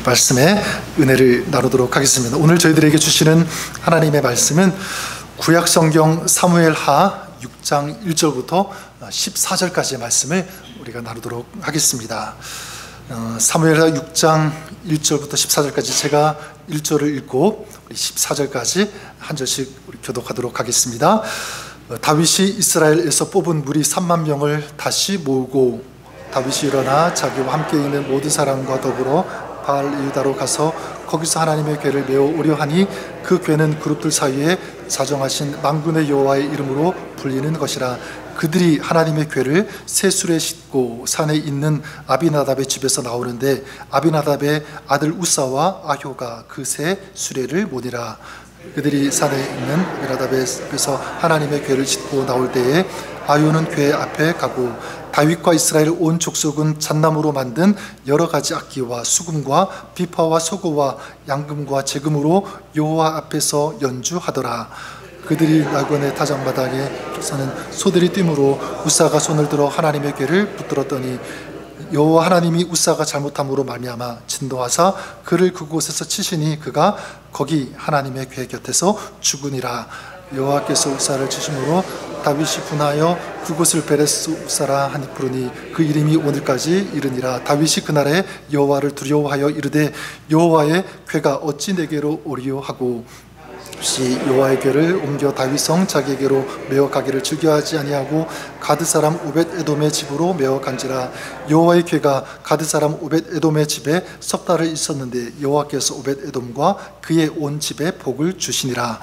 말씀에 은혜를 나누도록 하겠습니다. 오늘 저희들에게 주시는 하나님의 말씀은 구약성경 사무엘하 6장 1절부터 14절까지의 말씀을 우리가 나누도록 하겠습니다. 사무엘하 6장 1절부터 14절까지 제가 1절을 읽고 14절까지 한 절씩 우리 교독하도록 하겠습니다. 다윗이 이스라엘에서 뽑은 무리 3만 명을 다시 모으고 다윗이 일어나 자기와 함께 있는 모든 사람과 더불어 바알 유다로 가서 거기서 하나님의 궤를 메어 오려 하니 그 궤는 그룹들 사이에 자정하신 만군의 여호와의 이름으로 불리는 것이라. 그들이 하나님의 궤를 새 수레에 싣고 산에 있는 아비나답의 집에서 나오는데 아비나답의 아들 우사와 아효가 그 새 수레를 모니라. 그들이 산에 있는 아비나답의 집에서 하나님의 궤를 싣고 나올 때에 아효는 궤 앞에 가고 다윗과 이스라엘 온 족속은 잣나무로 만든 여러 가지 악기와 수금과 비파와 소고와 양금과 제금으로 여호와 앞에서 연주하더라. 그들이 나곤의 타작마당에서는 소들이 뛰므로 우사가 손을 들어 하나님의 궤를 붙들었더니 여호와 하나님이 우사가 잘못함으로 말미암아 진노하사 그를 그곳에서 치시니 그가 거기 하나님의 궤 곁에서 죽으니라. 여호와께서 우사를 치심으로 다윗이 분하여 그곳을 베레스 우사라 하니 부르니 그 이름이 오늘까지 이르니라. 다윗이 그날에 여호와를 두려워하여 이르되 여호와의 궤가 어찌 내게로 오리요 하고 혹시 여호와의 궤를 옮겨 다윗성 자기에게로 메어 가기를 즐겨하지 아니하고 가드 사람 오벳 에돔의 집으로 메어 간지라. 여호와의 궤가 가드 사람 오벳 에돔의 집에 석 달을 있었는데 여호와께서 오벳 에돔과 그의 온 집에 복을 주시니라.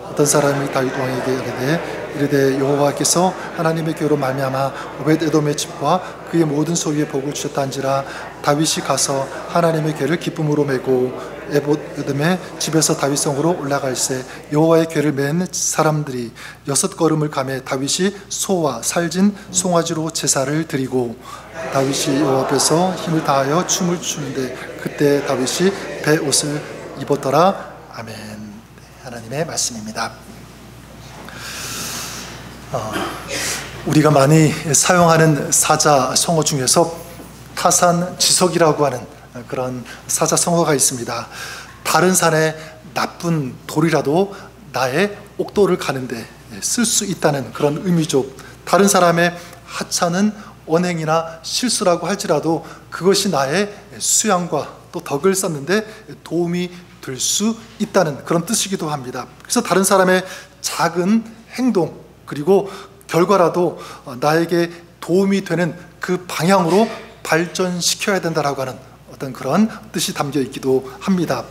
어떤 사람이 다윗 왕에게 이르되 여호와께서 하나님의 궤로 말미암아 오벳 에돔의 집과 그의 모든 소유에 복을 주셨다는지라. 다윗이 가서 하나님의 궤를 기쁨으로 메고 에돔의 집에서 다윗성으로 올라갈새 여호와의 궤를 맨 사람들이 6걸음을 가매 다윗이 소와 살진 송아지로 제사를 드리고 다윗이 여호와 앞에서 힘을 다하여 춤을 추는데 그때 다윗이 베옷을 입었더라. 아멘. 하나님의 말씀입니다. 우리가 많이 사용하는 사자 성어 중에서 타산지석이라고 하는 그런 사자 성어가 있습니다. 다른 산에 나쁜 돌이라도 나의 옥도를 가는데 쓸 수 있다는 그런 의미죠. 다른 사람의 하찮은 언행이나 실수라고 할지라도 그것이 나의 수양과 또 덕을 쌓는데 도움이 될 수 있다는 그런 뜻이기도 합니다. 그래서 다른 사람의 작은 행동 그리고 결과라도 나에게 도움이 되는 그 방향으로 발전시켜야 된다라고 하는 어떤 그런 뜻이 담겨 있기도 합니다.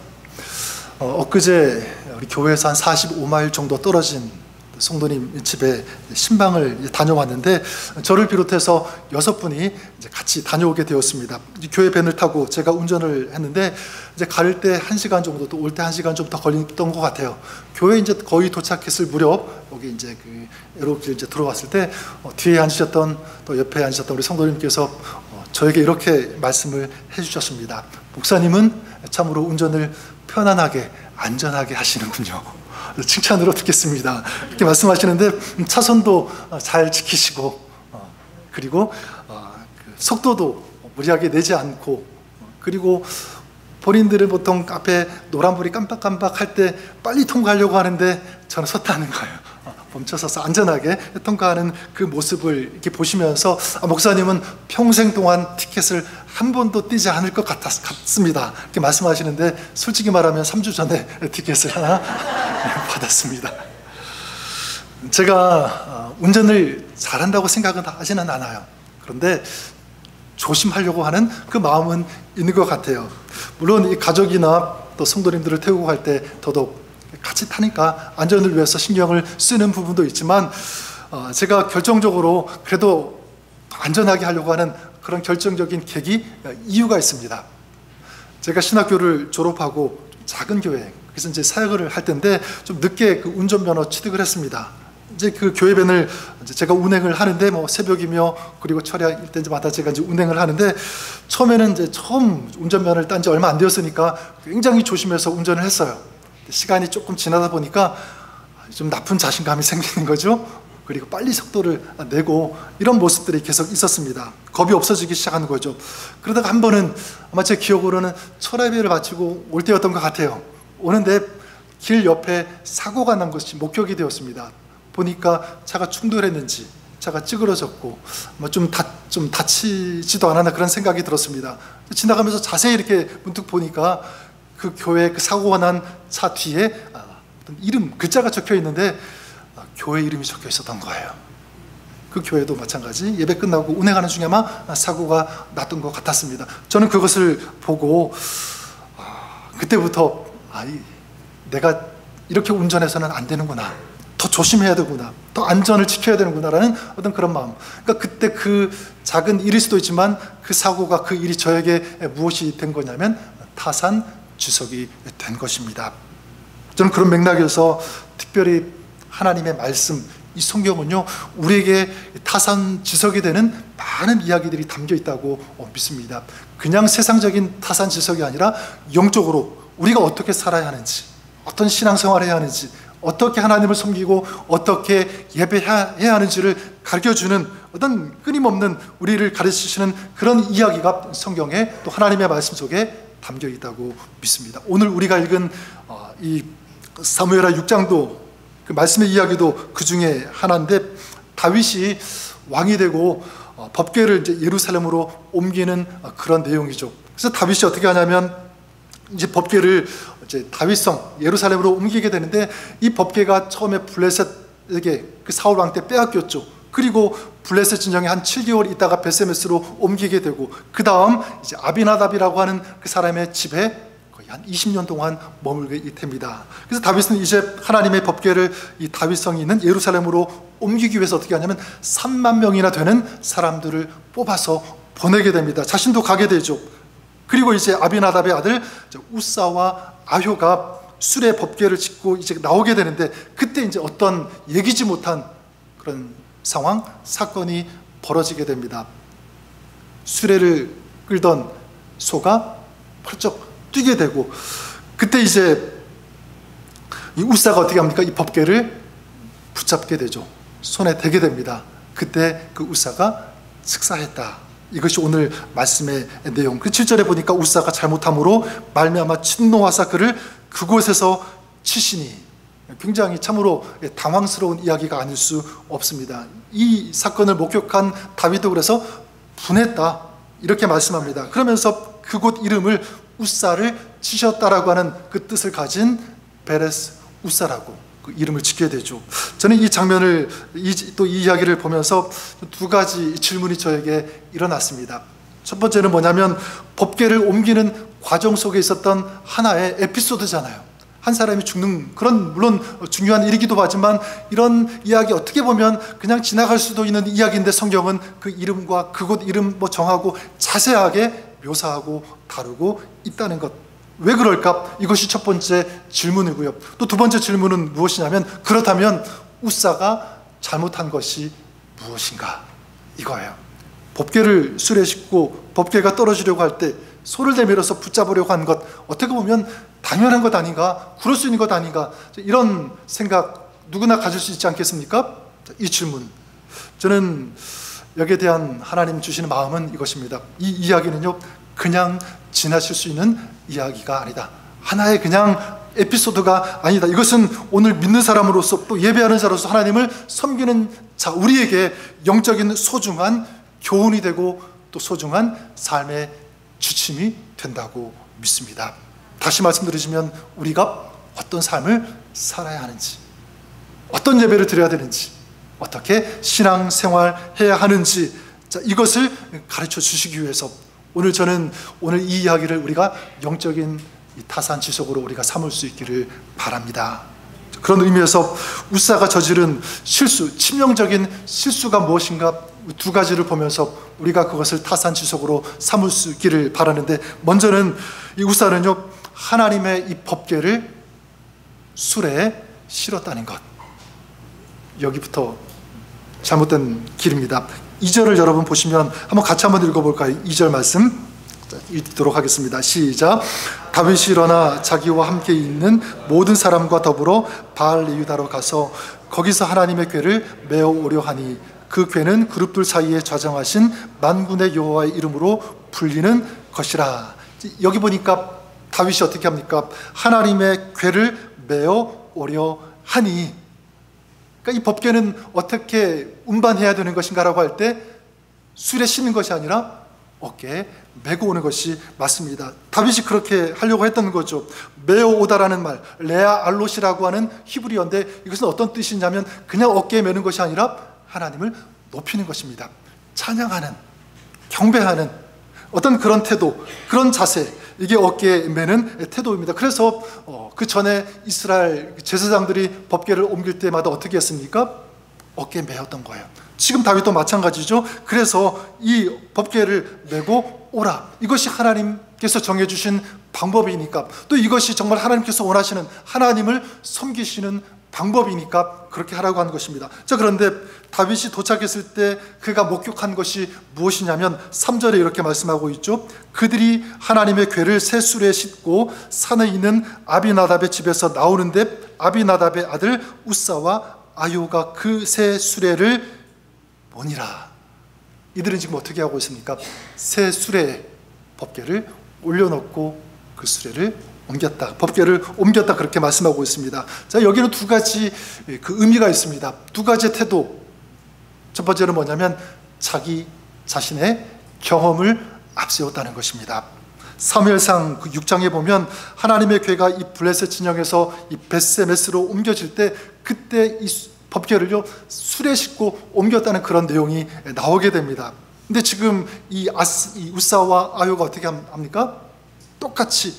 엊그제 우리 교회에서 한 45마일 정도 떨어진 성도님 집에 신방을 다녀왔는데 저를 비롯해서 6분이 같이 다녀오게 되었습니다. 교회 밴을 타고 제가 운전을 했는데 이제 갈 때 1시간 정도 또 올 때 1시간 좀 더 걸렸던 것 같아요. 교회 이제 거의 도착했을 무렵 여기 이제 그 에로길 이제 들어왔을 때 뒤에 앉으셨던 또 옆에 앉으셨던 우리 성도님께서 저에게 이렇게 말씀을 해주셨습니다. 목사님은 참으로 운전을 편안하게 안전하게 하시는군요. 칭찬으로 듣겠습니다. 이렇게 말씀하시는데 차선도 잘 지키시고 그리고 속도도 무리하게 내지 않고 그리고 본인들은 보통 앞에 노란불이 깜빡깜빡 할 때 빨리 통과하려고 하는데 저는 섰다는 거예요. 멈춰서서 안전하게 통과하는 그 모습을 이렇게 보시면서 목사님은 평생 동안 티켓을 한 번도 떼지 않을 것 같습니다. 이렇게 말씀하시는데 솔직히 말하면 3주 전에 티켓을 하나 받았습니다. 제가 운전을 잘한다고 생각은 하지는 않아요. 그런데 조심하려고 하는 그 마음은 있는 것 같아요. 물론 이 가족이나 또 성도님들을 태우고 갈 때 더더욱 같이 타니까 안전을 위해서 신경을 쓰는 부분도 있지만 제가 결정적으로 그래도 안전하게 하려고 하는 그런 결정적인 계기, 이유가 있습니다. 제가 신학교를 졸업하고 작은 교회, 그래서 이제 사역을 할 때인데 좀 늦게 그 운전면허 취득을 했습니다. 이제 그 교회밴을 제가 운행을 하는데 뭐 새벽이며 그리고 철야일 때마다 제가 이제 운행을 하는데 처음에는 이제 처음 운전면허를 딴 지 얼마 안 되었으니까 굉장히 조심해서 운전을 했어요. 시간이 조금 지나다 보니까 좀 나쁜 자신감이 생기는 거죠. 그리고 빨리 속도를 내고 이런 모습들이 계속 있었습니다. 겁이 없어지기 시작하는 거죠. 그러다가 한 번은 아마 제 기억으로는 철야배를 마치고 올 때였던 것 같아요. 오는데 길 옆에 사고가 난 것이 목격이 되었습니다. 보니까 차가 충돌했는지 차가 찌그러졌고 좀 다치지도 않았나 그런 생각이 들었습니다. 지나가면서 자세히 이렇게 문득 보니까 그 교회 그 사고가 난 차 뒤에 어떤 이름 글자가 적혀 있는데 교회 이름이 적혀 있었던 거예요. 그 교회도 마찬가지 예배 끝나고 운행하는 중에 아마 사고가 났던 것 같았습니다. 저는 그것을 보고 그때부터 내가 이렇게 운전해서는 안 되는구나, 더 조심해야 되구나, 더 안전을 지켜야 되는구나라는 어떤 그런 마음. 그러니까 그때 그 작은 일일 수도 있지만 그 사고가 그 일이 저에게 무엇이 된 거냐면 타산 지석이 된 것입니다. 저는 그런 맥락에서 특별히 하나님의 말씀, 이 성경은요 우리에게 타산 지석이 되는 많은 이야기들이 담겨 있다고 믿습니다. 그냥 세상적인 타산 지석이 아니라 영적으로 우리가 어떻게 살아야 하는지, 어떤 신앙생활을 해야 하는지, 어떻게 하나님을 섬기고 어떻게 예배해야 하는지를 가르쳐주는 어떤 끊임없는 우리를 가르치시는 그런 이야기가 성경에 또 하나님의 말씀 속에 담겨 있다고 믿습니다. 오늘 우리가 읽은 이 사무엘하 6장도 그 말씀의 이야기도 그 중에 하나인데, 다윗이 왕이 되고 법궤를 이제 예루살렘으로 옮기는 그런 내용이죠. 그래서 다윗이 어떻게 하냐면 이제 법궤를 이제 다윗성 예루살렘으로 옮기게 되는데, 이 법궤가 처음에 블레셋에게 그 사울 왕 때 빼앗겼죠. 그리고 블레셋 진영에 한 7개월 있다가 베세메스로 옮기게 되고, 그 다음 이제 아비나답이라고 하는 그 사람의 집에 거의 한 20년 동안 머물게 됩니다. 그래서 다윗은 이제 하나님의 법궤를 이 다윗성이 있는 예루살렘으로 옮기기 위해서 어떻게 하냐면 3만 명이나 되는 사람들을 뽑아서 보내게 됩니다. 자신도 가게 되죠. 그리고 이제 아비나답의 아들 우사와 아효가 수레 법궤를 짓고 이제 나오게 되는데, 그때 이제 어떤 예기치 못한 그런 상황, 사건이 벌어지게 됩니다. 수레를 끌던 소가 펄쩍 뛰게 되고, 그때 이제 이 우사가 어떻게 합니까? 이 법궤를 붙잡게 되죠. 손에 대게 됩니다. 그때 그 우사가 즉사했다. 이것이 오늘 말씀의 내용. 그 7절에 보니까 우사가 잘못함으로 말미암아 진노하사 그를 그곳에서 치시니, 굉장히 참으로 당황스러운 이야기가 아닐 수 없습니다. 이 사건을 목격한 다윗도 그래서 분했다 이렇게 말씀합니다. 그러면서 그곳 이름을 우사를 치셨다라고 하는 그 뜻을 가진 베레스 우사라고 그 이름을 짓게 되죠. 저는 이 장면을 또 이 이야기를 보면서 두 가지 질문이 저에게 일어났습니다. 첫 번째는 뭐냐면, 법궤를 옮기는 과정 속에 있었던 하나의 에피소드잖아요. 한 사람이 죽는 그런, 물론 중요한 일이기도 하지만 이런 이야기 어떻게 보면 그냥 지나갈 수도 있는 이야기인데, 성경은 그 이름과 그곳 이름 정하고 자세하게 묘사하고 다루고 있다는 것. 왜 그럴까? 이것이 첫 번째 질문이고요. 또 두 번째 질문은 무엇이냐면, 그렇다면 우사가 잘못한 것이 무엇인가? 이거예요. 법궤를 수레에 싣고 법궤가 떨어지려고 할 때 소를 내밀어서 붙잡으려고 한 것, 어떻게 보면 당연한 것 아닌가? 그럴 수 있는 것 아닌가? 이런 생각 누구나 가질 수 있지 않겠습니까? 이 질문, 저는 여기에 대한 하나님 주시는 마음은 이것입니다. 이 이야기는요 그냥 지나칠 수 있는 이야기가 아니다. 하나의 그냥 에피소드가 아니다. 이것은 오늘 믿는 사람으로서 또 예배하는 자로서 하나님을 섬기는 자 우리에게 영적인 소중한 교훈이 되고 또 소중한 삶의 지침이 된다고 믿습니다. 다시 말씀드리자면, 우리가 어떤 삶을 살아야 하는지, 어떤 예배를 드려야 되는지, 어떻게 신앙생활 해야 하는지, 이것을 가르쳐 주시기 위해서 저는 오늘 이 이야기를 우리가 영적인 타산지석으로 우리가 삼을 수 있기를 바랍니다. 그런 의미에서 우사가 저지른 실수, 치명적인 실수가 무엇인가 두 가지를 보면서 우리가 그것을 타산지석으로 삼을 수 있기를 바라는데, 먼저는 이 우사는요 하나님의 이 법궤를 수레에 실었다는 것, 여기부터 잘못된 길입니다. 2절을 여러분 보시면 한번 같이 한번 읽어볼까요? 2절 말씀 읽도록 하겠습니다. 시작. 다윗이 일어나 자기와 함께 있는 모든 사람과 더불어 바알 레위다로 가서 거기서 하나님의 궤를 메어 오려 하니 그 궤는 그룹들 사이에 좌정하신 만군의 여호와의 이름으로 불리는 것이라. 여기 보니까 다윗이 어떻게 합니까? 하나님의 궤를 메어 오려 하니, 그러니까 이 법궤는 어떻게 운반해야 되는 것인가라고 할 때 술에 싣는 것이 아니라 어깨에 메고 오는 것이 맞습니다. 다윗이 그렇게 하려고 했던 거죠. 메어 오다라는 말, 레아 알롯이라고 하는 히브리어인데 이것은 어떤 뜻이냐면 그냥 어깨에 메는 것이 아니라 하나님을 높이는 것입니다. 찬양하는, 경배하는 어떤 그런 태도, 그런 자세, 이게 어깨에 메는 태도입니다. 그래서 그 전에 이스라엘 제사장들이 법궤를 옮길 때마다 어떻게 했습니까? 어깨에 메었던 거예요. 지금 다윗도 마찬가지죠. 그래서 이 법궤를 메고 오라. 이것이 하나님께서 정해주신 방법이니까, 또 이것이 정말 하나님께서 원하시는, 하나님을 섬기시는 방법이니까 그렇게 하라고 하는 것입니다. 자, 그런데 다윗이 도착했을 때 그가 목격한 것이 무엇이냐면 3절에 이렇게 말씀하고 있죠. 그들이 하나님의 궤를 새 수레에 싣고 산에 있는 아비나답의 집에서 나오는데 아비나답의 아들 우사와 아요가 그 새 수레를 보니라. 이들은 지금 어떻게 하고 있습니까? 새 수레에 법궤를 올려놓고 그 수레를 옮겼다, 법궤를 옮겼다, 그렇게 말씀하고 있습니다. 자, 여기는 두 가지 그 의미가 있습니다. 두 가지의 태도. 첫 번째는 뭐냐면 자기 자신의 경험을 앞세웠다는 것입니다. 사무엘상 그 6장에 보면 하나님의 궤가 이 블레셋 진영에서 이 벳세메스로 옮겨질 때 그때 이 법궤를요 수레에 싣고 옮겼다는 그런 내용이 나오게 됩니다. 근데 지금 이 우사와 아요가 어떻게 합니까? 똑같이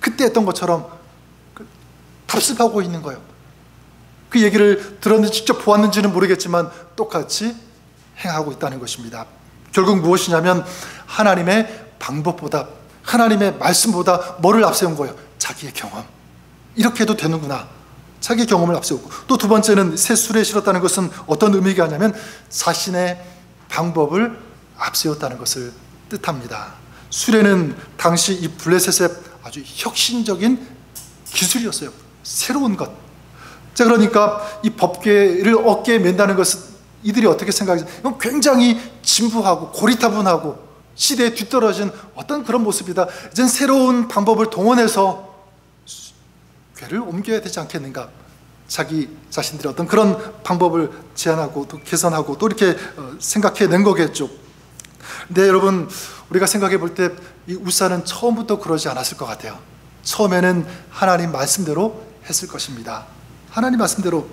그때 했던 것처럼 답습하고 있는 거예요. 그 얘기를 들었는지 직접 보았는지는 모르겠지만 똑같이 행하고 있다는 것입니다. 결국 무엇이냐면 하나님의 방법보다, 하나님의 말씀보다 뭐를 앞세운 거예요? 자기의 경험. 이렇게 해도 되는구나, 자기의 경험을 앞세우고, 또 두 번째는 새 수레에 실었다는 것은 어떤 의미가 하냐면 자신의 방법을 앞세웠다는 것을 뜻합니다. 수레는 당시 이 블레셋의 아주 혁신적인 기술이었어요. 새로운 것. 자, 그러니까 이 법궤를 어깨에 맨다는 것은 이들이 어떻게 생각했어요? 이건 굉장히 진부하고 고리타분하고 시대에 뒤떨어진 어떤 그런 모습이다. 이젠 새로운 방법을 동원해서 궤를 옮겨야 되지 않겠는가. 자기 자신들이 어떤 그런 방법을 제안하고 또 개선하고 또 이렇게 생각해낸 거겠죠. 근데 여러분, 우리가 생각해 볼 때 이 우사는 처음부터 그러지 않았을 것 같아요. 처음에는 하나님 말씀대로 했을 것입니다. 하나님 말씀대로.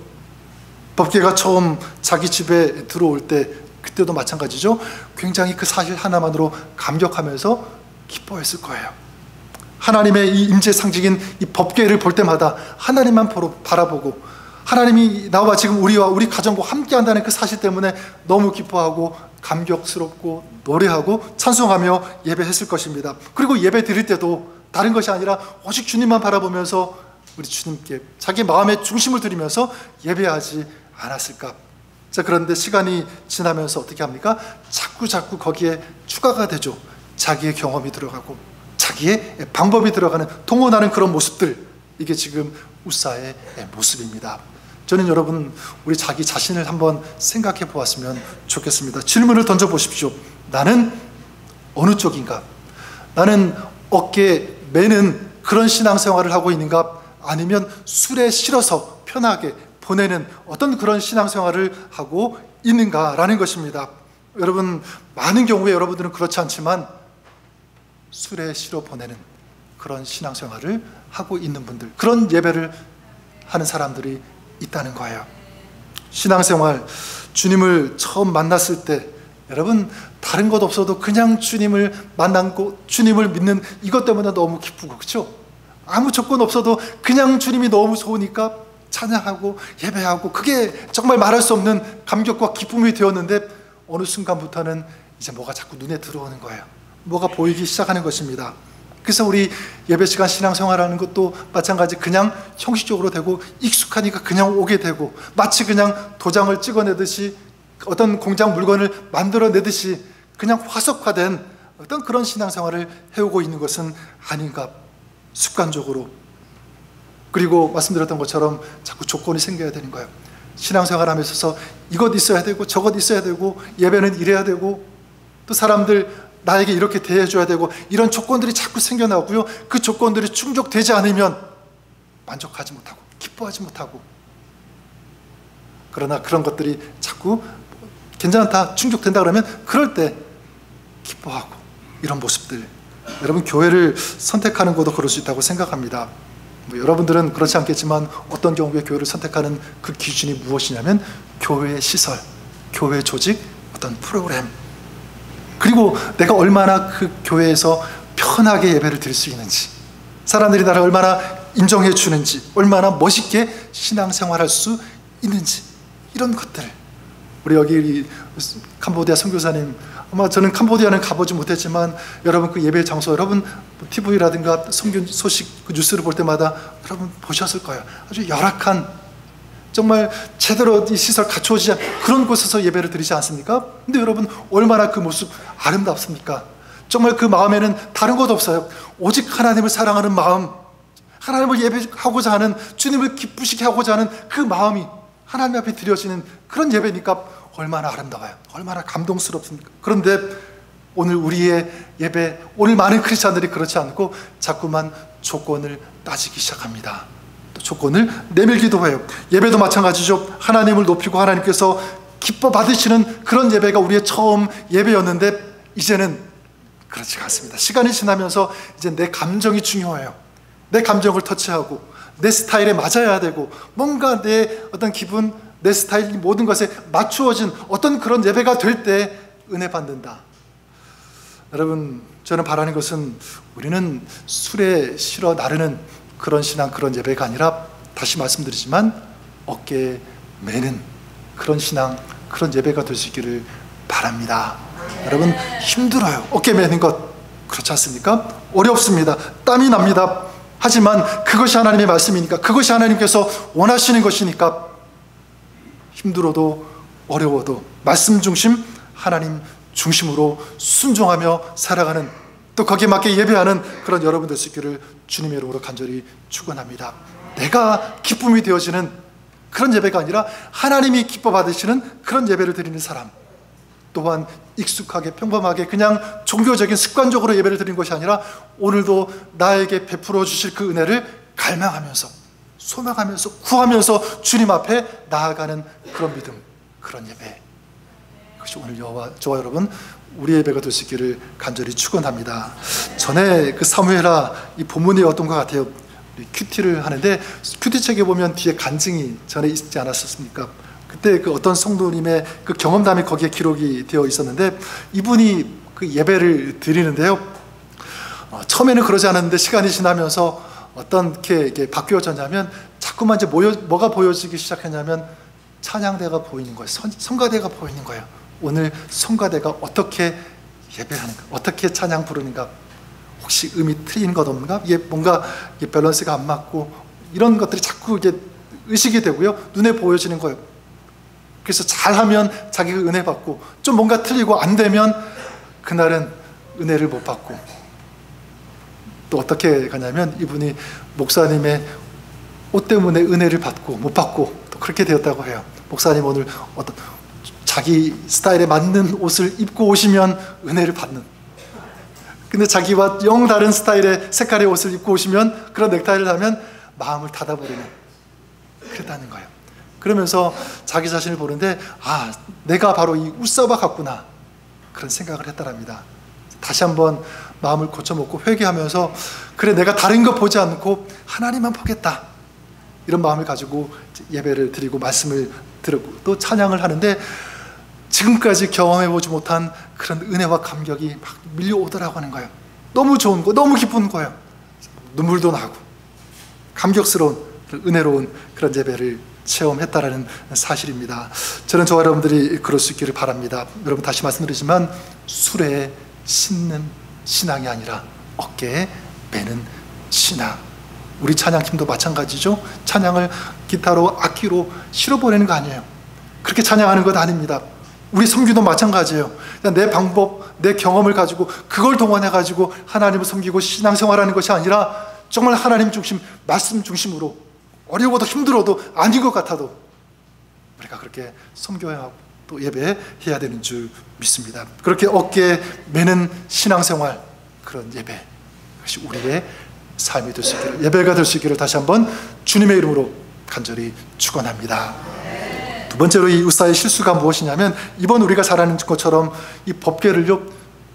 법궤가 처음 자기 집에 들어올 때 그때도 마찬가지죠. 굉장히 그 사실 하나만으로 감격하면서 기뻐했을 거예요. 하나님의 이 임재 상징인 이 법궤를 볼 때마다 하나님만 바라보고 하나님이 나와 지금 우리와 우리 가정과 함께 한다는 그 사실 때문에 너무 기뻐하고 감격스럽고 노래하고 찬송하며 예배했을 것입니다. 그리고 예배 드릴 때도 다른 것이 아니라 오직 주님만 바라보면서 우리 주님께 자기 마음의 중심을 드리면서 예배하지 않았을까. 자, 그런데 시간이 지나면서 어떻게 합니까? 자꾸 거기에 추가가 되죠. 자기의 경험이 들어가고 자기의 방법이 들어가는, 동원하는 그런 모습들. 이게 지금 우사의 모습입니다. 저는 여러분, 우리 자기 자신을 한번 생각해 보았으면 좋겠습니다. 질문을 던져 보십시오. 나는 어느 쪽인가? 나는 어깨에 매는 그런 신앙생활을 하고 있는가? 아니면 술에 실어서 편하게 보내는 어떤 그런 신앙생활을 하고 있는가라는 것입니다. 여러분, 많은 경우에 여러분들은 그렇지 않지만 술에 실어 보내는 그런 신앙생활을 하고 있는 분들, 그런 예배를 하는 사람들이 있다는 거예요. 신앙생활, 주님을 처음 만났을 때 여러분, 다른 것 없어도 그냥 주님을 만나고 주님을 믿는 이것 때문에 너무 기쁘고, 그렇죠? 아무 조건 없어도 그냥 주님이 너무 좋으니까 찬양하고 예배하고, 그게 정말 말할 수 없는 감격과 기쁨이 되었는데 어느 순간부터는 이제 뭐가 자꾸 눈에 들어오는 거예요. 뭐가 보이기 시작하는 것입니다. 그래서 우리 예배 시간 신앙생활하는 것도 마찬가지, 그냥 형식적으로 되고 익숙하니까 그냥 오게 되고, 마치 그냥 도장을 찍어내듯이 어떤 공장 물건을 만들어내듯이 그냥 화석화된 어떤 그런 신앙생활을 해오고 있는 것은 아닌가, 습관적으로. 그리고 말씀드렸던 것처럼 자꾸 조건이 생겨야 되는 거예요. 신앙생활하면서 있어서 이것 있어야 되고 저것 있어야 되고 예배는 이래야 되고 또 사람들 나에게 이렇게 대해줘야 되고 이런 조건들이 자꾸 생겨나고요. 그 조건들이 충족되지 않으면 만족하지 못하고 기뻐하지 못하고, 그러나 그런 것들이 자꾸 괜찮다, 충족된다 그러면 그럴 때 기뻐하고, 이런 모습들, 여러분 교회를 선택하는 것도 그럴 수 있다고 생각합니다. 여러분들은 그렇지 않겠지만 어떤 경우에 교회를 선택하는 그 기준이 무엇이냐면 교회의 시설, 교회 조직, 어떤 프로그램, 그리고 내가 얼마나 그 교회에서 편하게 예배를 드릴 수 있는지, 사람들이 나를 얼마나 인정해 주는지, 얼마나 멋있게 신앙생활할 수 있는지, 이런 것들. 우리 여기 캄보디아 선교사님, 아마 저는 캄보디아는 가보지 못했지만 여러분 그 예배 장소, 여러분 TV라든가 선교 소식 그 뉴스를 볼 때마다 여러분 보셨을 거예요. 아주 열악한, 정말 제대로 이 시설 갖춰지지 않은 그런 곳에서 예배를 드리지 않습니까? 근데 여러분 얼마나 그 모습 아름답습니까? 정말 그 마음에는 다른 것 없어요. 오직 하나님을 사랑하는 마음, 하나님을 예배하고자 하는, 주님을 기쁘시게 하고자 하는 그 마음이 하나님 앞에 드려지는 그런 예배니까 얼마나 아름다워요. 얼마나 감동스럽습니까? 그런데 오늘 우리의 예배, 오늘 많은 크리스찬들이 그렇지 않고 자꾸만 조건을 따지기 시작합니다. 또 조건을 내밀기도 해요. 예배도 마찬가지죠. 하나님을 높이고 하나님께서 기뻐 받으시는 그런 예배가 우리의 처음 예배였는데 이제는 그렇지 않습니다. 시간이 지나면서 이제 내 감정이 중요해요. 내 감정을 터치하고 내 스타일에 맞아야 되고, 뭔가 내 어떤 기분, 내 스타일, 모든 것에 맞추어진 어떤 그런 예배가 될 때 은혜 받는다. 여러분, 저는 바라는 것은 우리는 술에 실어 나르는 그런 신앙, 그런 예배가 아니라, 다시 말씀드리지만 어깨에 매는 그런 신앙, 그런 예배가 될 수 있기를 바랍니다. 여러분, 힘들어요. 어깨 매는 것, 그렇지 않습니까? 어렵습니다. 땀이 납니다. 하지만 그것이 하나님의 말씀이니까, 그것이 하나님께서 원하시는 것이니까 힘들어도 어려워도 말씀 중심, 하나님 중심으로 순종하며 살아가는, 또 거기에 맞게 예배하는 그런 여러분 될 수 있기를 주님의 이름으로 간절히 축원합니다. 내가 기쁨이 되어지는 그런 예배가 아니라 하나님이 기뻐 받으시는 그런 예배를 드리는 사람, 또한 익숙하게 평범하게 그냥 종교적인 습관적으로 예배를 드리는 것이 아니라 오늘도 나에게 베풀어 주실 그 은혜를 갈망하면서, 소망하면서, 구하면서 주님 앞에 나아가는 그런 믿음, 그런 예배, 그것이 오늘 저와 여러분 우리 예배가 될 수 있기를 간절히 축원합니다. 전에 그 사무엘하 이 본문이었던 것 같아요. 큐티를 하는데 큐티책에 보면 뒤에 간증이 전에 있지 않았었습니까? 그때 그 어떤 성도님의 그 경험담이 거기에 기록이 되어 있었는데, 이분이 그 예배를 드리는데요, 처음에는 그러지 않았는데 시간이 지나면서 어떻게 바뀌어졌냐면 자꾸만 이제 뭐가 보여지기 시작했냐면 찬양대가 보이는 거예요. 성가대가 보이는 거예요. 오늘 성가대가 어떻게 예배하는가, 어떻게 찬양 부르는가, 혹시 음이 틀린 것 없는가, 이게 뭔가 밸런스가 안 맞고, 이런 것들이 자꾸 이게 의식이 되고요, 눈에 보여지는 거예요. 그래서 잘하면 자기가 은혜 받고, 좀 뭔가 틀리고 안 되면 그날은 은혜를 못 받고, 또 어떻게 가냐면 이분이 목사님의 옷 때문에 은혜를 받고 못 받고 또 그렇게 되었다고 해요. 목사님 오늘 어떤 자기 스타일에 맞는 옷을 입고 오시면 은혜를 받는, 근데 자기와 영 다른 스타일의 색깔의 옷을 입고 오시면, 그런 넥타이를 하면 마음을 닫아버리는, 그랬다는 거예요. 그러면서 자기 자신을 보는데, 아, 내가 바로 이 웃사바 같구나, 그런 생각을 했다랍니다. 다시 한번 마음을 고쳐먹고 회개하면서, 그래, 내가 다른 거 보지 않고 하나님만 보겠다, 이런 마음을 가지고 예배를 드리고 말씀을 들었고 또 찬양을 하는데, 지금까지 경험해보지 못한 그런 은혜와 감격이 막 밀려오더라고 하는 거예요. 너무 좋은 거, 너무 기쁜 거예요. 눈물도 나고 감격스러운, 은혜로운 그런 예배를 체험했다라는 사실입니다. 저는 저와 여러분들이 그럴 수 있기를 바랍니다. 여러분, 다시 말씀드리지만 술에 싣는 신앙이 아니라 어깨에 매는 신앙. 우리 찬양팀도 마찬가지죠. 찬양을 기타로, 악기로 실어보내는 거 아니에요. 그렇게 찬양하는 것 아닙니다. 우리 섬기도 마찬가지예요. 그냥 내 방법, 내 경험을 가지고 그걸 동원해가지고 하나님을 섬기고 신앙생활하는 것이 아니라 정말 하나님 중심, 말씀 중심으로, 어려워도 힘들어도 아닌 것 같아도 우리가 그렇게 섬겨야 또 예배해야 되는 줄 믿습니다. 그렇게 어깨에 매는 신앙생활, 그런 예배, 그것이 우리의 삶이 될 수 있기를, 예배가 될 수 있기를 다시 한번 주님의 이름으로 간절히 축원합니다. 두 번째로 이 우사의 실수가 무엇이냐면, 이번 우리가 잘 아는 것처럼 이 법궤를요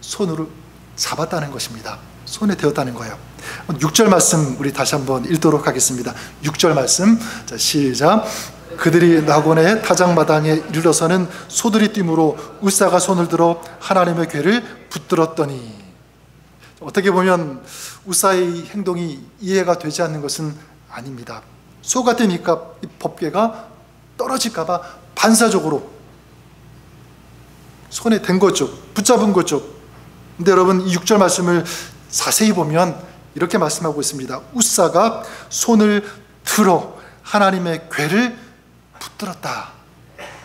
손으로 잡았다는 것입니다. 손에 대었다는 거예요. 6절 말씀 우리 다시 한번 읽도록 하겠습니다. 6절 말씀, 자, 시작. 그들이 나곤의 타작마당에 이르러서는 소들이 뛰므로 우사가 손을 들어 하나님의 궤를 붙들었더니. 어떻게 보면 우사의 행동이 이해가 되지 않는 것은 아닙니다. 소가 뛰니까 이 법궤가 떨어질까 봐 반사적으로 손에 댄 거죠. 붙잡은 거죠. 근데 여러분, 이 6절 말씀을 자세히 보면 이렇게 말씀하고 있습니다. 우사가 손을 들어 하나님의 궤를 붙들었다.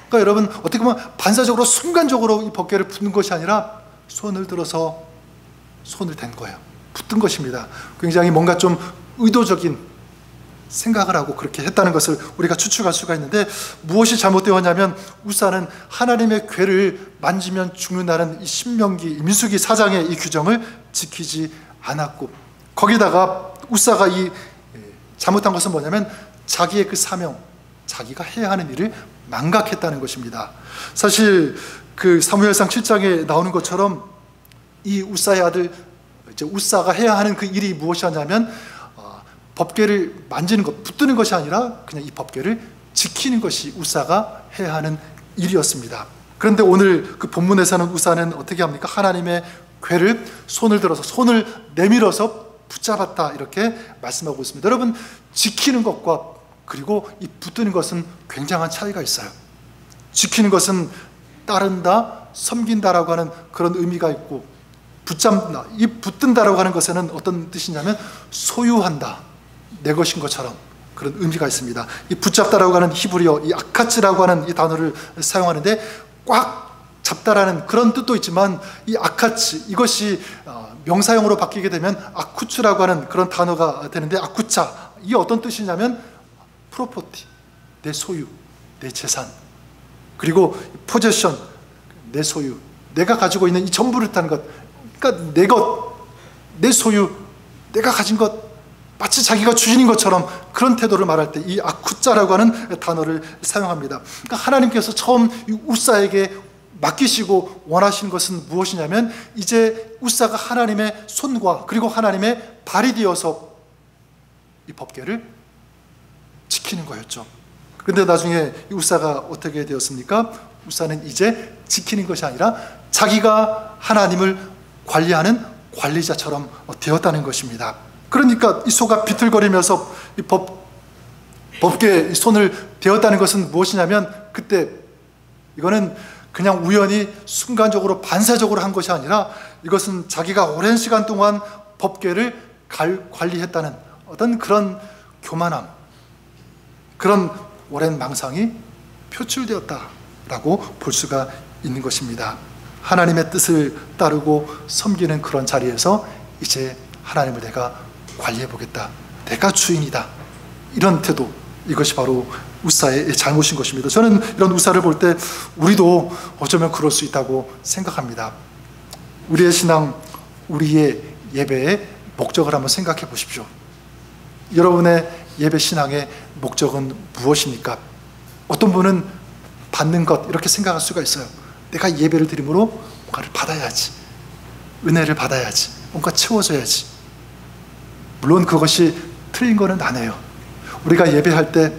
그러니까 여러분, 어떻게 보면 반사적으로 순간적으로 이 법궤를 붙는 것이 아니라 손을 들어서 손을 댄 거예요. 붙든 것입니다. 굉장히 뭔가 좀 의도적인 생각을 하고 그렇게 했다는 것을 우리가 추측할 수가 있는데, 무엇이 잘못되었냐면 우사는 하나님의 궤를 만지면 죽는다는 이 신명기, 민수기 4장의 이 규정을 지키지 않았고, 거기다가 우사가 이 잘못한 것은 뭐냐면 자기의 그 사명, 자기가 해야 하는 일을 망각했다는 것입니다. 사실 그 사무엘상 7장에 나오는 것처럼 이 우사의 아들, 이제 우사가 해야 하는 그 일이 무엇이었냐면 법궤를 만지는 것, 붙드는 것이 아니라 그냥 이 법궤를 지키는 것이 우사가 해야 하는 일이었습니다. 그런데 오늘 그 본문에서는 우사는 어떻게 합니까? 하나님의 궤를 손을 들어서, 손을 내밀어서 붙잡았다, 이렇게 말씀하고 있습니다. 여러분, 지키는 것과 그리고 이 붙드는 것은 굉장한 차이가 있어요. 지키는 것은 따른다, 섬긴다라고 하는 그런 의미가 있고, 붙잡다, 이 붙든다라고 하는 것에는 어떤 뜻이냐면 소유한다, 내 것인 것처럼 그런 의미가 있습니다. 이 붙잡다라고 하는 히브리어, 이 아카츠라고 하는 이 단어를 사용하는데, 꽉 잡다라는 그런 뜻도 있지만 이 아카츠, 이것이 명사형으로 바뀌게 되면 아쿠츠라고 하는 그런 단어가 되는데, 아쿠차, 이게 어떤 뜻이냐면 프로퍼티, 내 소유, 내 재산, 그리고 포제션, 내 소유, 내가 가지고 있는 이 전부를 뜻하는 것, 그러니까 내 것, 내 소유, 내가 가진 것, 마치 자기가 주인인 것처럼 그런 태도를 말할 때 이 아쿠짜라고 하는 단어를 사용합니다. 그러니까 하나님께서 처음 이 우사에게 맡기시고 원하시는 것은 무엇이냐면, 이제 우사가 하나님의 손과 그리고 하나님의 발이 되어서 이 법궤를 지키는 거였죠. 그런데 나중에 이 우사가 어떻게 되었습니까? 우사는 이제 지키는 것이 아니라 자기가 하나님을 관리하는 관리자처럼 되었다는 것입니다. 그러니까 이 소가 비틀거리면서 이 법궤에 손을 대었다는 것은 무엇이냐면, 그때 이거는 그냥 우연히 순간적으로 반사적으로 한 것이 아니라 이것은 자기가 오랜 시간 동안 법궤를 관리했다는 어떤 그런 교만함, 그런 오랜 망상이 표출되었다라고 볼 수가 있는 것입니다. 하나님의 뜻을 따르고 섬기는 그런 자리에서 이제 하나님을 내가 관리해보겠다, 내가 주인이다, 이런 태도, 이것이 바로 우사의 잘못인 것입니다. 저는 이런 우사를 볼 때 우리도 어쩌면 그럴 수 있다고 생각합니다. 우리의 신앙, 우리의 예배의 목적을 한번 생각해 보십시오. 여러분의 예배 신앙의 목적은 무엇입니까? 어떤 분은 받는 것, 이렇게 생각할 수가 있어요. 내가 예배를 드림으로 뭔가를 받아야지, 은혜를 받아야지, 뭔가 채워져야지. 물론 그것이 틀린 거는 아니에요. 우리가 예배할 때,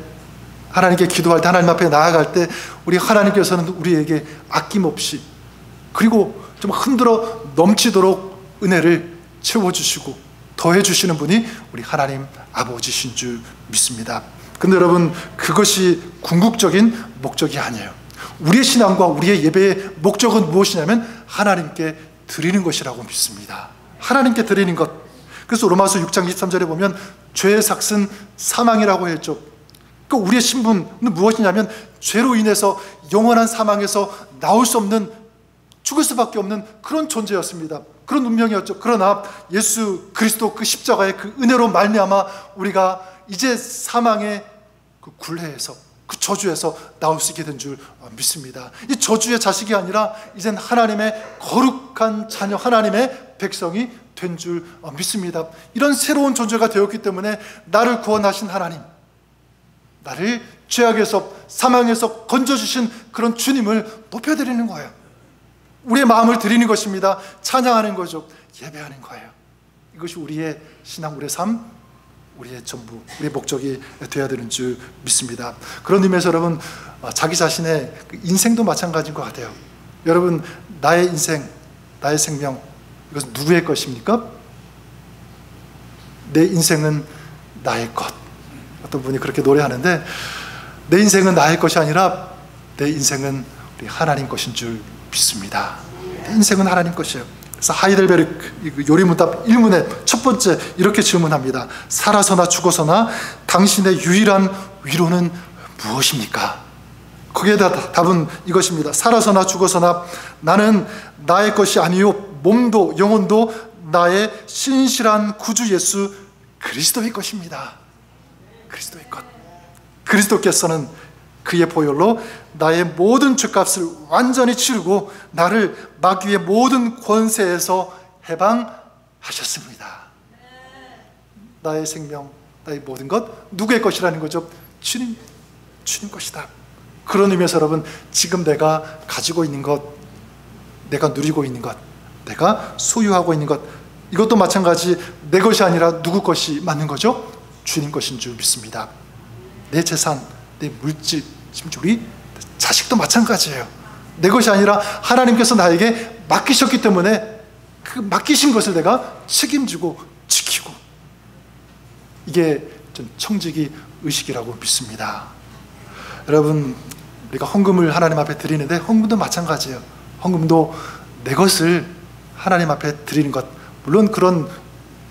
하나님께 기도할 때, 하나님 앞에 나아갈 때, 우리 하나님께서는 우리에게 아낌없이, 그리고 좀 흔들어 넘치도록 은혜를 채워주시고 더해주시는 분이 우리 하나님 아버지신 줄 믿습니다. 근데 여러분, 그것이 궁극적인 목적이 아니에요. 우리의 신앙과 우리의 예배의 목적은 무엇이냐면 하나님께 드리는 것이라고 믿습니다. 하나님께 드리는 것. 그래서 로마서 6장 23절에 보면 죄의 삭은 사망이라고 했죠. 그러니까 우리의 신분은 무엇이냐면 죄로 인해서 영원한 사망에서 나올 수 없는, 죽을 수밖에 없는 그런 존재였습니다. 그런 운명이었죠. 그러나 예수 그리스도 그 십자가의 그 은혜로 말미암아 우리가 이제 사망의 그 굴레에서, 그 저주에서 나올 수 있게 된 줄 믿습니다. 이 저주의 자식이 아니라 이젠 하나님의 거룩한 자녀, 하나님의 백성이 된 줄 믿습니다. 이런 새로운 존재가 되었기 때문에 나를 구원하신 하나님, 나를 죄악에서 사망에서 건져주신 그런 주님을 높여드리는 거예요. 우리의 마음을 드리는 것입니다. 찬양하는 거죠. 예배하는 거예요. 이것이 우리의 신앙, 우리의 삶, 우리의 전부, 우리의 목적이 되어야 되는 줄 믿습니다. 그런 의미에서 여러분, 자기 자신의 인생도 마찬가지인 것 같아요. 여러분, 나의 인생, 나의 생명, 이것은 누구의 것입니까? 내 인생은 나의 것. 어떤 분이 그렇게 노래하는데, 내 인생은 나의 것이 아니라 내 인생은 우리 하나님 것인 줄 믿습니다. 내 인생은 하나님 것이에요. 그래서 하이델베르크 요리문답 1문의 첫 번째 이렇게 질문합니다. 살아서나 죽어서나 당신의 유일한 위로는 무엇입니까? 거기에 답은 이것입니다. 살아서나 죽어서나 나는 나의 것이 아니요 몸도 영혼도 나의 신실한 구주 예수 그리스도의 것입니다. 그리스도의 것. 그리스도께서는 그의 보혈로 나의 모든 죄값을 완전히 치르고 나를 마귀의 모든 권세에서 해방하셨습니다. 나의 생명, 나의 모든 것 누구의 것이라는 거죠? 주님 것이다. 그런 의미에서 여러분, 지금 내가 가지고 있는 것, 내가 누리고 있는 것, 내가 소유하고 있는 것, 이것도 마찬가지 내 것이 아니라 누구 것이 맞는 거죠? 주님 것인 줄 믿습니다. 내 재산, 내 물질, 심지어 우리 자식도 마찬가지예요. 내 것이 아니라 하나님께서 나에게 맡기셨기 때문에 그 맡기신 것을 내가 책임지고 지키고, 이게 좀 청지기 의식이라고 믿습니다. 여러분, 우리가 헌금을 하나님 앞에 드리는데 헌금도 마찬가지예요. 헌금도 내 것을 하나님 앞에 드리는 것, 물론 그런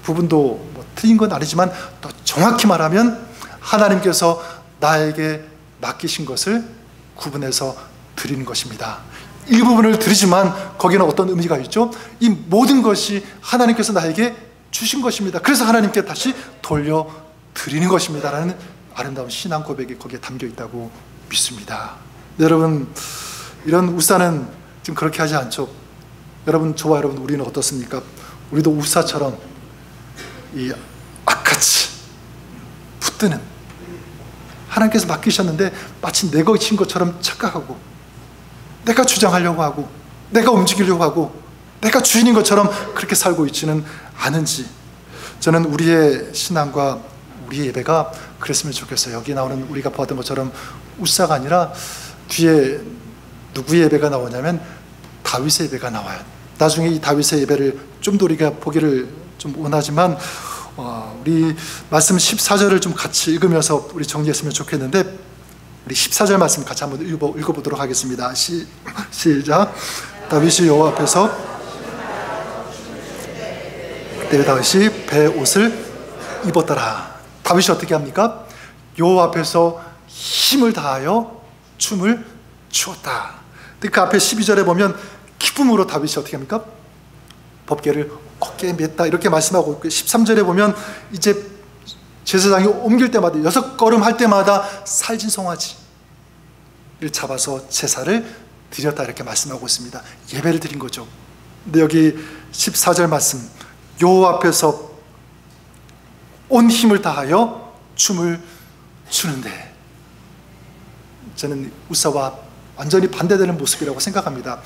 부분도 뭐 틀린 건 아니지만 또 정확히 말하면 하나님께서 나에게 맡기신 것을 구분해서 드리는 것입니다. 일부분을 드리지만 거기는 어떤 의미가 있죠? 이 모든 것이 하나님께서 나에게 주신 것입니다. 그래서 하나님께 다시 돌려드리는 것입니다 라는 아름다운 신앙 고백이 거기에 담겨 있다고 믿습니다. 여러분, 이런 우사는 지금 그렇게 하지 않죠. 여러분, 저와 여러분, 우리는 어떻습니까? 우리도 우사처럼 이 악같이 붙드는, 하나님께서 맡기셨는데 마치 내 것인 것처럼 착각하고, 내가 주장하려고 하고, 내가 움직이려고 하고, 내가 주인인 것처럼 그렇게 살고 있지는 않은지, 저는 우리의 신앙과 우리의 예배가 그랬으면 좋겠어요. 여기 나오는 우리가 보았던 것처럼 우사가 아니라 뒤에 누구의 예배가 나오냐면 다윗의 예배가 나와요. 나중에 이 다윗의 예배를 좀 더 우리가 보기를 좀 원하지만 우리 말씀 14절을 좀 같이 읽으면서 우리 정리했으면 좋겠는데, 우리 14절 말씀 같이 한번 읽어보도록 하겠습니다. 시작. 다윗이 여호와 앞에서, 그때 다윗이 베옷을 입었더라. 다윗이 어떻게 합니까? 여호와 앞에서 힘을 다하여 춤을 추었다. 그 앞에 12절에 보면 기쁨으로 다윗이 어떻게 합니까? 법궤를 어깨에 맸다 이렇게 말씀하고 있고, 13절에 보면 이제 제사장이 옮길 때마다 6걸음 할 때마다 살진 송아지를 잡아서 제사를 드렸다 이렇게 말씀하고 있습니다. 예배를 드린 거죠. 근데 여기 14절 말씀, 여호와 앞에서 온 힘을 다하여 춤을 추는데, 저는 우사와 완전히 반대되는 모습이라고 생각합니다.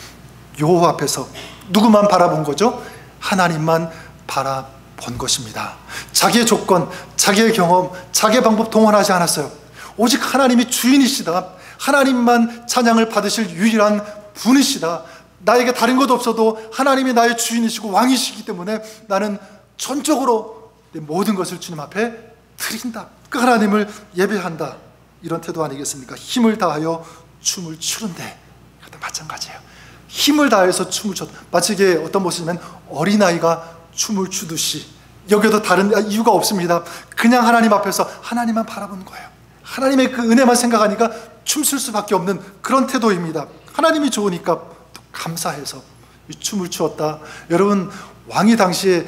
여호와 앞에서 누구만 바라본 거죠? 하나님만 바라본 것입니다. 자기의 조건, 자기의 경험, 자기의 방법 동원하지 않았어요. 오직 하나님이 주인이시다, 하나님만 찬양을 받으실 유일한 분이시다, 나에게 다른 것 없어도 하나님이 나의 주인이시고 왕이시기 때문에 나는 전적으로 내 모든 것을 주님 앞에 드린다, 그 하나님을 예배한다, 이런 태도 아니겠습니까? 힘을 다하여 춤을 추는데, 이것도 마찬가지예요. 힘을 다해서 춤을 췄다. 마치 이게 어떤 모습이냐면 어린아이가 춤을 추듯이, 여기에도 다른 이유가 없습니다. 그냥 하나님 앞에서 하나님만 바라보는 거예요. 하나님의 그 은혜만 생각하니까 춤출 수밖에 없는 그런 태도입니다. 하나님이 좋으니까 또 감사해서 이 춤을 추었다. 여러분, 왕이 당시에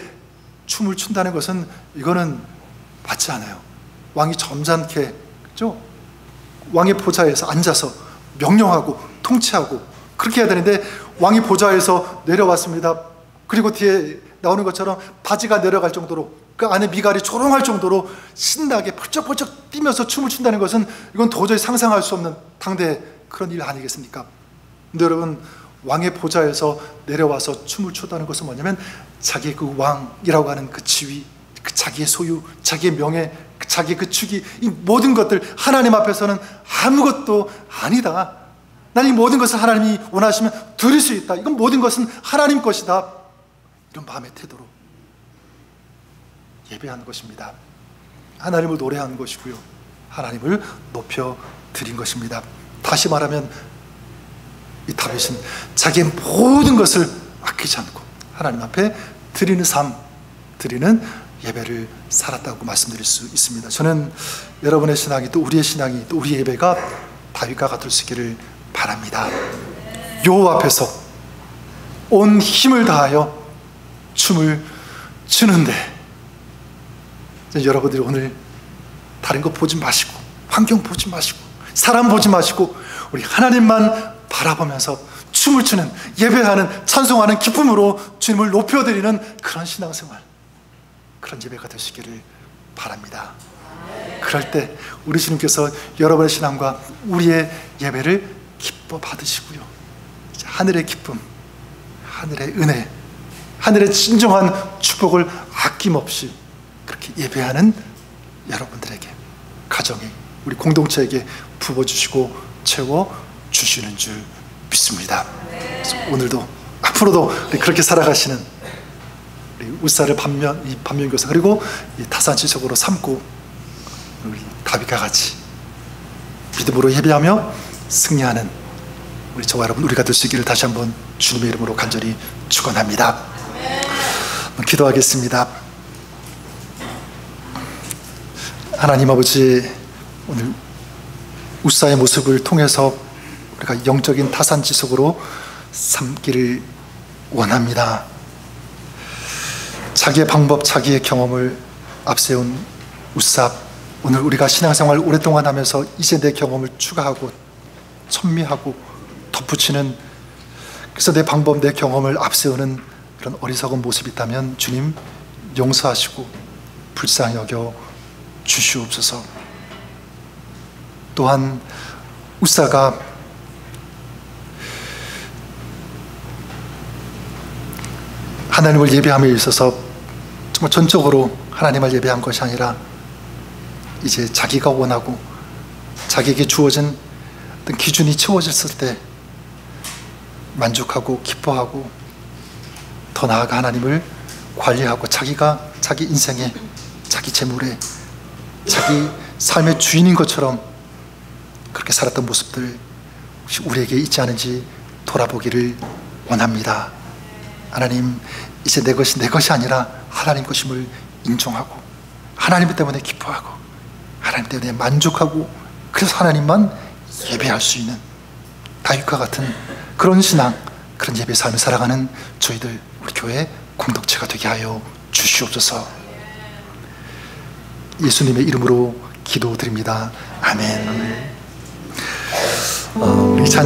춤을 춘다는 것은 이거는 맞지 않아요. 왕이 점잖게, 그죠? 왕의 보좌에서 앉아서 명령하고 통치하고 그렇게 해야 되는데 왕이 보좌에서 내려왔습니다. 그리고 뒤에 나오는 것처럼 바지가 내려갈 정도로 그 안에 미갈이 조롱할 정도로 신나게 펄쩍펄쩍 뛰면서 춤을 춘다는 것은 이건 도저히 상상할 수 없는 당대 그런 일 아니겠습니까? 근데 여러분, 왕의 보좌에서 내려와서 춤을 췄다는 것은 뭐냐면 자기의 그 왕이라고 하는 그 지위, 그 자기의 소유, 자기의 명예, 자기의 그 축이, 이 모든 것들 하나님 앞에서는 아무것도 아니다. 나는 이 모든 것을 하나님이 원하시면 드릴 수 있다. 이건 모든 것은 하나님 것이다. 이런 마음의 태도로 예배하는 것입니다. 하나님을 노래하는 것이고요, 하나님을 높여드린 것입니다. 다시 말하면 이 다윗은 자기의 모든 것을 아끼지 않고 하나님 앞에 드리는 삶, 드리는 예배를 살았다고 말씀드릴 수 있습니다. 저는 여러분의 신앙이, 또 우리의 신앙이, 또 우리의 예배가 다윗과 같을 수 있기를 바랍니다. 여호와 앞에서 온 힘을 다하여 춤을 추는데, 여러분들이 오늘 다른 거 보지 마시고, 환경 보지 마시고, 사람 보지 마시고, 우리 하나님만 바라보면서 춤을 추는, 예배하는, 찬송하는 기쁨으로 주님을 높여드리는 그런 신앙생활, 그런 예배가 되시기를 바랍니다. 그럴 때 우리 주님께서 여러분의 신앙과 우리의 예배를 기뻐 받으시고요, 하늘의 기쁨, 하늘의 은혜, 하늘의 진정한 축복을 아낌없이 그렇게 예배하는 여러분들에게, 가정에, 우리 공동체에게 부어주시고 채워주시는 줄 믿습니다. 그래서 오늘도 앞으로도 그렇게 살아가시는 우리 울사를 반면교사, 그리고 이 타산지석으로 삼고 우리 다윗과 같이 믿음으로 예배하며 승리하는 우리 저와 여러분, 우리가 될 수 있기를 다시 한번 주님의 이름으로 간절히 축원합니다. 기도하겠습니다. 하나님 아버지, 오늘 웃사의 모습을 통해서 우리가 영적인 타산지석으로 삼기를 원합니다. 자기의 방법, 자기의 경험을 앞세운 웃사, 오늘 우리가 신앙생활 오랫동안 하면서 이제 내 경험을 추가하고 천미하고 덧붙이는, 그래서 내 방법, 내 경험을 앞세우는 그런 어리석은 모습이 있다면 주님 용서하시고 불쌍히 여겨 주시옵소서. 또한 웃사가 하나님을 예배함에 있어서 정말 전적으로 하나님을 예배한 것이 아니라 이제 자기가 원하고 자기에게 주어진 어떤 기준이 채워졌을 때 만족하고 기뻐하고 더 나아가 하나님을 관리하고 자기가 자기 인생에, 자기 재물에, 자기 삶의 주인인 것처럼 그렇게 살았던 모습들 혹시 우리에게 있지 않은지 돌아보기를 원합니다. 하나님, 이제 내 것이 내 것이 아니라 하나님 것임을 인정하고 하나님 때문에 기뻐하고 하나님 때문에 만족하고, 그래서 하나님만 예배할 수 있는 다윗과 같은 그런 신앙, 그런 예배 삶을 살아가는 저희들, 우리 교회 공동체가 되게 하여 주시옵소서. 예수님의 이름으로 기도드립니다. 아멘. 우리 찬양